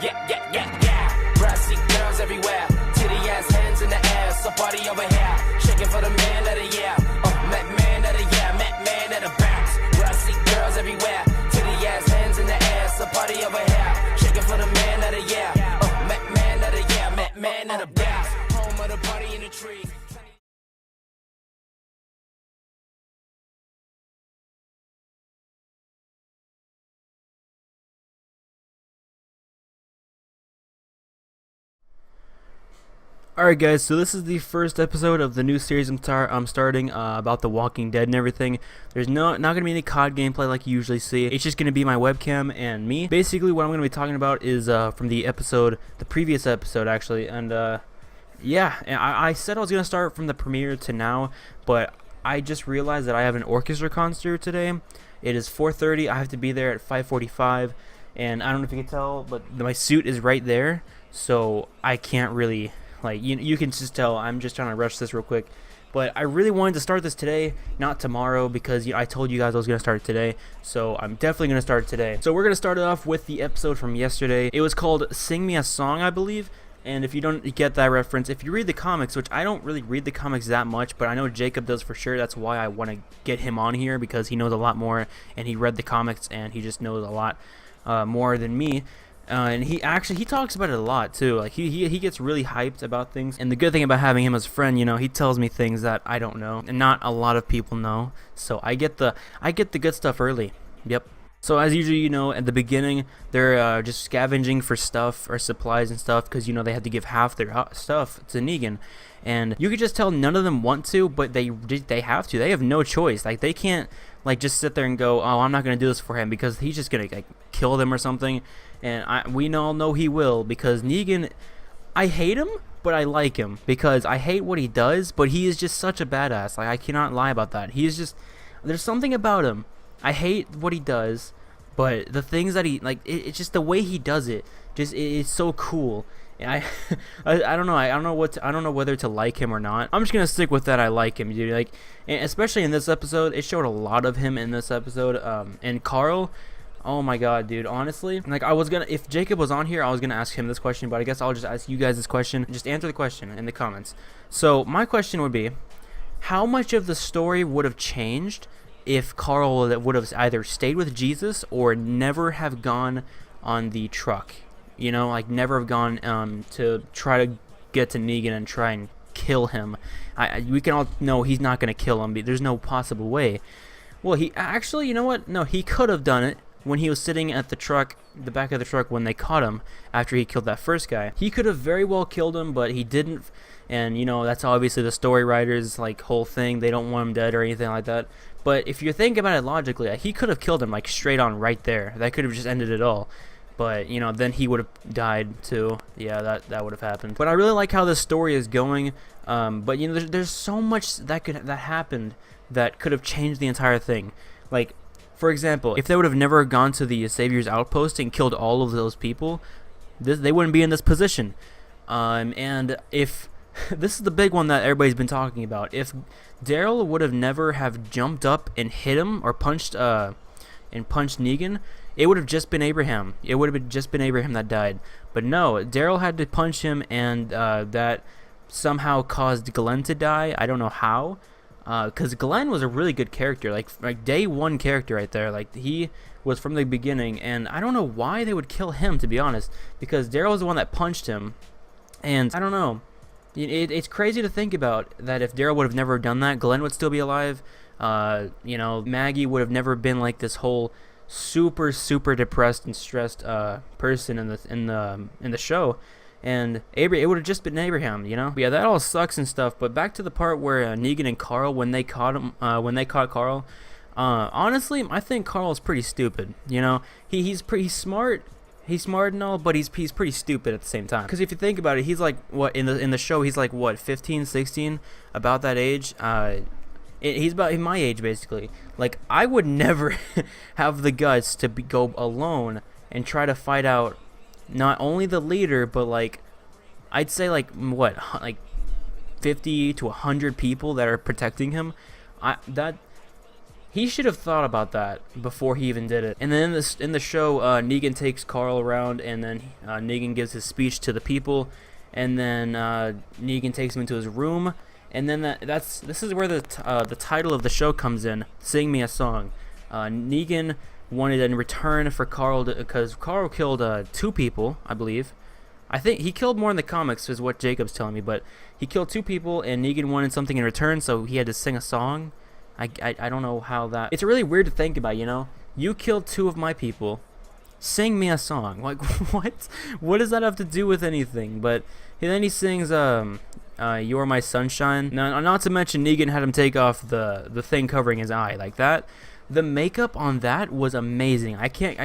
Yeah. Brassy girls everywhere, titty ass hands in the air, so party over here, shaking for the man of the year. Met man of the year, met man of the bounce. Brassy girls everywhere, titty ass hands in the air, so party over here, shaking for the man of the year. Met man of the year, met man of the bounce. Home of the party in the tree. Alright guys, so this is the first episode of the new series I'm starting about The Walking Dead and everything. There's not going to be any COD gameplay like you usually see. It's just going to be my webcam and me. Basically what I'm going to be talking about is from the previous episode actually, and yeah, I said I was going to start from the premiere to now, but I just realized that I have an orchestra concert today. It is 4:30, I have to be there at 5:45, and I don't know if you can tell, but my suit is right there, so I can't really... Like, you can just tell I'm just trying to rush this real quick. But I really wanted to start this today, not tomorrow, because I told you guys I was going to start it today. So I'm definitely going to start it today. So we're going to start it off with the episode from yesterday. It was called Sing Me a Song, I believe. And if you don't get that reference, if you read the comics, which I don't really read the comics that much, but I know Jacob does for sure. That's why I want to get him on here, because he knows a lot more. And he read the comics, and he just knows a lot more than me. And he talks about it a lot too. Like he gets really hyped about things. And the good thing about having him as a friend, he tells me things that I don't know and not a lot of people know. So I get the good stuff early. Yep. So as usual, at the beginning they're just scavenging for stuff or supplies and stuff, because they had to give half their stuff to Negan. And you could just tell none of them want to, but they have to. They have no choice. Like they can't just sit there and go, oh, I'm not gonna do this for him, because he's just gonna kill them or something. And we all know he will, because Negan, I hate him, but I like him, because I hate what he does, but he is just such a badass. Like I cannot lie about that. He is just, there's something about him. I hate what he does, but the things that he it's just the way he does it. It's so cool. And I don't know. I don't know whether to like him or not. I'm just gonna stick with that. I like him, dude. And especially in this episode, it showed a lot of him in this episode. And Carl, oh my god, dude. Honestly, if Jacob was on here, I was gonna ask him this question, but I guess I'll just ask you guys this question. Just answer the question in the comments. So my question would be, how much of the story would have changed if Carl would have either stayed with Jesus or never have gone on the truck? Never have gone to try to get to Negan and try and kill him. We can all know he's not going to kill him. There's no possible way. Well, he actually, you know what? No, he could have done it when he was sitting at the back of the truck when they caught him after he killed that first guy. He could have very well killed him, but he didn't. And, that's obviously the story writers' whole thing. They don't want him dead or anything like that. But if you think about it logically, he could have killed him straight on right there. That could have just ended it all. But, then he would have died too. Yeah, that would have happened. But I really like how this story is going. But, there's so much that happened that could have changed the entire thing. For example, if they would have never gone to the Savior's Outpost and killed all of those people, they wouldn't be in this position. And if... this is the big one that everybody's been talking about. If Daryl would have never have jumped up and hit him or punched Negan, it would have just been Abraham. It would have just been Abraham that died. But no, Daryl had to punch him, and that somehow caused Glenn to die. I don't know how, because Glenn was a really good character, like day one character right there. He was from the beginning, and I don't know why they would kill him, to be honest, because Daryl was the one that punched him, and I don't know. It's crazy to think about that if Daryl would have never done that, Glenn would still be alive. Maggie would have never been this whole super depressed and stressed person in the show, and it would have just been Abraham. But yeah, that all sucks and stuff. But back to the part where Negan and Carl, when they caught Carl, honestly, I think Carl is pretty stupid. He's pretty smart. He's smart and all, but he's pretty stupid at the same time. Because if you think about it, he's what in the show, he's 15, 16, about that age. He's about my age, basically. I would never have the guts to go alone and try to fight out not only the leader, but I'd say 50 to 100 people that are protecting him. He should have thought about that before he even did it. And then in the show, Negan takes Carl around, and then Negan gives his speech to the people, and then Negan takes him into his room, and then this is where the title of the show comes in. Sing Me a Song. Negan wanted in return for Carl, because Carl killed 2 people, I believe. I think he killed more in the comics, is what Jacob's telling me, but he killed 2 people, and Negan wanted something in return, so he had to sing a song. I don't know how that... It's really weird to think about, you know? You killed 2 of my people. Sing me a song. Like, what? What does that have to do with anything? But then he sings, You're My Sunshine. Now, not to mention Negan had him take off the thing covering his eye. Like that. The makeup on that was amazing. I can't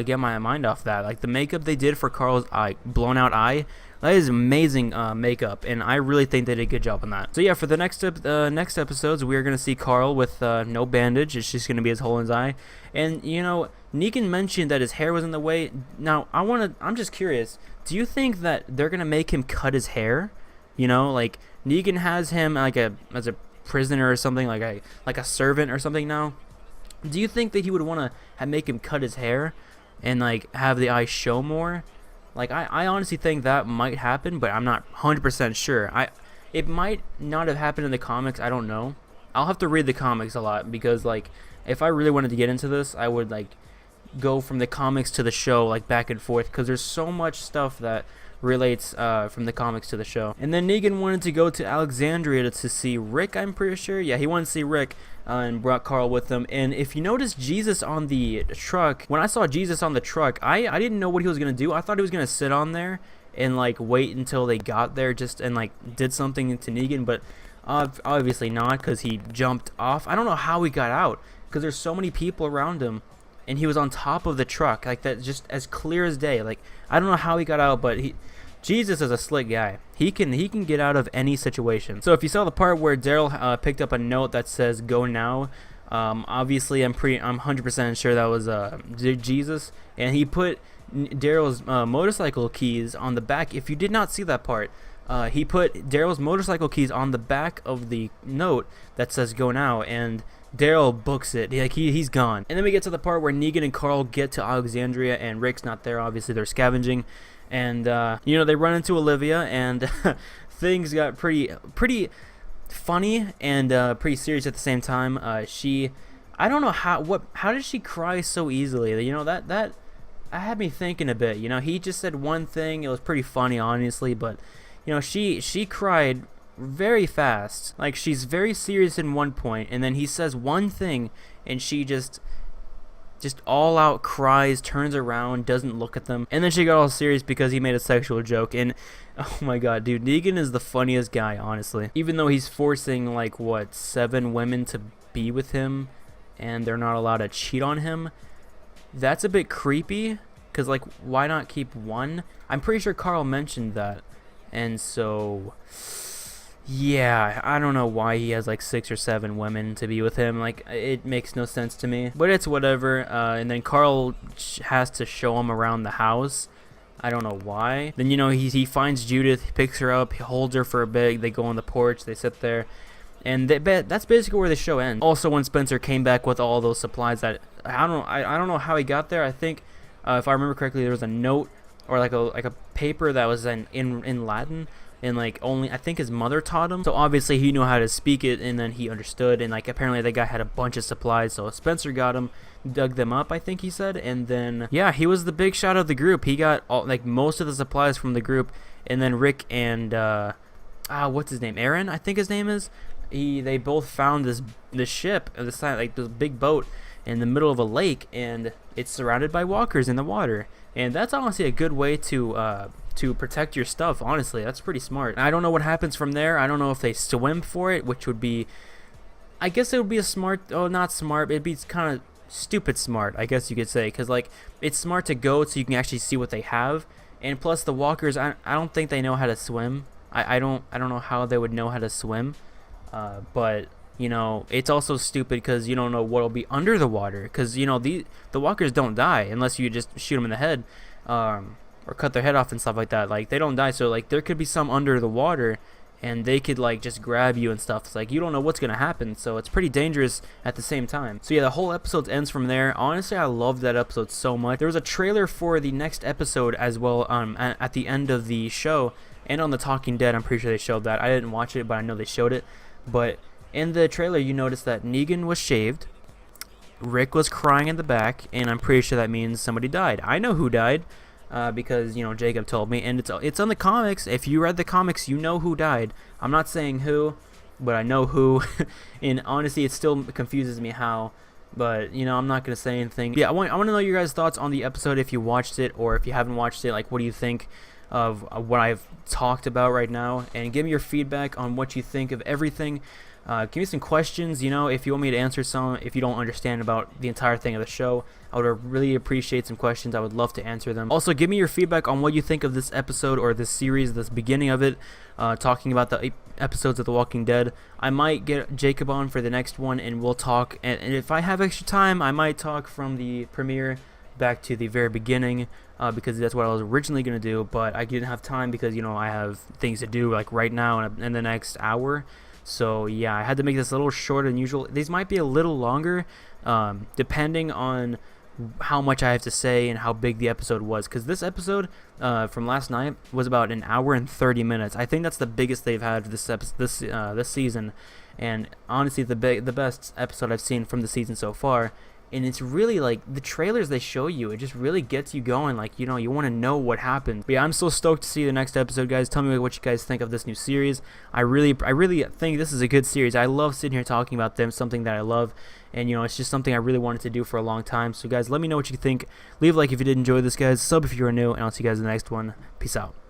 get my mind off that. Like the makeup they did for Carl's eye, blown out eye, that is amazing makeup, and I really think they did a good job on that. So yeah, for the next episodes, we are gonna see Carl with no bandage. It's just gonna be his hole in his eye, and you know, Negan mentioned that his hair was in the way. Now I'm just curious. Do you think that they're gonna make him cut his hair? You know, like Negan has him like as a prisoner or something, like a servant or something now. Do you think that he would want to make him cut his hair and like have the eye show more? Like I honestly think that might happen, but I'm not 100% sure. It might not have happened in the comics. I don't know. I'll have to read the comics a lot, because like if I really wanted to get into this, I would like go from the comics to the show, like back and forth, because there's so much stuff that relates from the comics to the show. And then Negan wanted to go to Alexandria to see Rick, I'm pretty sure. Yeah, he wanted to see Rick, and brought Carl with him. And if you notice Jesus on the truck, when I saw Jesus on the truck, I didn't know what he was going to do. I thought he was going to sit on there and like wait until they got there and like did something to Negan, but obviously not, because he jumped off. I don't know how he got out, because there's so many people around him, and he was on top of the truck, like that, just as clear as day. Like I don't know how he got out, but Jesus is a slick guy. He can get out of any situation. So if you saw the part where Daryl picked up a note that says "Go now," obviously I'm 100% sure that was Jesus, and he put Daryl's motorcycle keys on the back. If you did not see that part, he put Daryl's motorcycle keys on the back of the note that says "Go now," and Daryl books it. Like he's gone. And then we get to the part where Negan and Carl get to Alexandria, and Rick's not there. Obviously they're scavenging, and you know, they run into Olivia, and things got pretty funny and pretty serious at the same time. I don't know how did she cry so easily? You know, that had me thinking a bit. You know, he just said one thing. It was pretty funny, honestly, but you know, she cried very fast. Like she's very serious in one point, and then he says one thing, and she just all out cries, turns around, doesn't look at them, and then she got all serious because he made a sexual joke. And oh my god, dude, Negan is the funniest guy, honestly. Even though he's forcing like 7 women to be with him, and they're not allowed to cheat on him, that's a bit creepy, because like, why not keep one? I'm pretty sure Carl mentioned that, and so yeah, I don't know why he has like 6 or 7 women to be with him. Like, it makes no sense to me, but it's whatever. And then Carl has to show him around the house. I don't know why. Then, you know, he finds Judith, he picks her up, he holds her for a bit, they go on the porch, they sit there, and that's basically where the show ends. Also, when Spencer came back with all those supplies, that I don't know how he got there. I think if I remember correctly, there was a note or like a paper that was in Latin, and like only I think his mother taught him, so obviously he knew how to speak it, and then he understood, and like apparently the guy had a bunch of supplies, so Spencer got him, dug them up, I think he said, and then yeah, he was the big shot of the group. He got all, like, most of the supplies from the group, and then Rick and what's his name, Aaron, I think his name is, they both found this ship, this big boat in the middle of a lake, and it's surrounded by walkers in the water, and that's honestly a good way to protect your stuff. Honestly, that's pretty smart. I don't know what happens from there. I don't know if they swim for it, which would be, I guess it would be a smart, not smart, it'd be kind of stupid smart, I guess you could say, because like, it's smart to go so you can actually see what they have, and plus the walkers, I don't think they know how to swim. I don't know how they would know how to swim, but you know, it's also stupid because you don't know what'll be under the water, because you know, the walkers don't die unless you just shoot them in the head, or cut their head off and stuff like that. Like, they don't die, so like there could be some under the water, and they could like just grab you and stuff. It's like you don't know what's gonna happen, so it's pretty dangerous at the same time. So yeah, the whole episode ends from there. Honestly, I loved that episode so much. There was a trailer for the next episode as well at the end of the show, and on The Talking Dead, I'm pretty sure they showed that. I didn't watch it, but I know they showed it. But in the trailer, you notice that Negan was shaved, Rick was crying in the back, and I'm pretty sure that means somebody died. I know who died. Because, you know, Jacob told me, and it's on the comics. If you read the comics, you know who died. I'm not saying who, but I know who. And honestly, it still confuses me how, but, you know, I'm not going to say anything. Yeah, I want to know your guys' thoughts on the episode if you watched it, or if you haven't watched it. Like, what do you think of what I've talked about right now? And give me your feedback on what you think of everything. Give me some questions, you know, if you want me to answer some, if you don't understand about the entire thing of the show. I would really appreciate some questions. I would love to answer them. Also, give me your feedback on what you think of this episode or this series, this beginning of it, talking about the episodes of The Walking Dead. I might get Jacob on for the next one, and we'll talk. And if I have extra time, I might talk from the premiere back to the very beginning, because that's what I was originally going to do, but I didn't have time because, you know, I have things to do like right now in the next hour. So yeah, I had to make this a little shorter than usual. These might be a little longer, depending on how much I have to say and how big the episode was. Because this episode from last night was about an hour and 30 minutes. I think that's the biggest they've had this season, and honestly, the best episode I've seen from the season so far. And it's really like the trailers they show you, it just really gets you going. Like, you know, you want to know what happens. But yeah, I'm so stoked to see the next episode, guys. Tell me what you guys think of this new series. I really think this is a good series. I love sitting here talking about them, something that I love. And, you know, it's just something I really wanted to do for a long time. So, guys, let me know what you think. Leave a like if you did enjoy this, guys. Sub if you are new. And I'll see you guys in the next one. Peace out.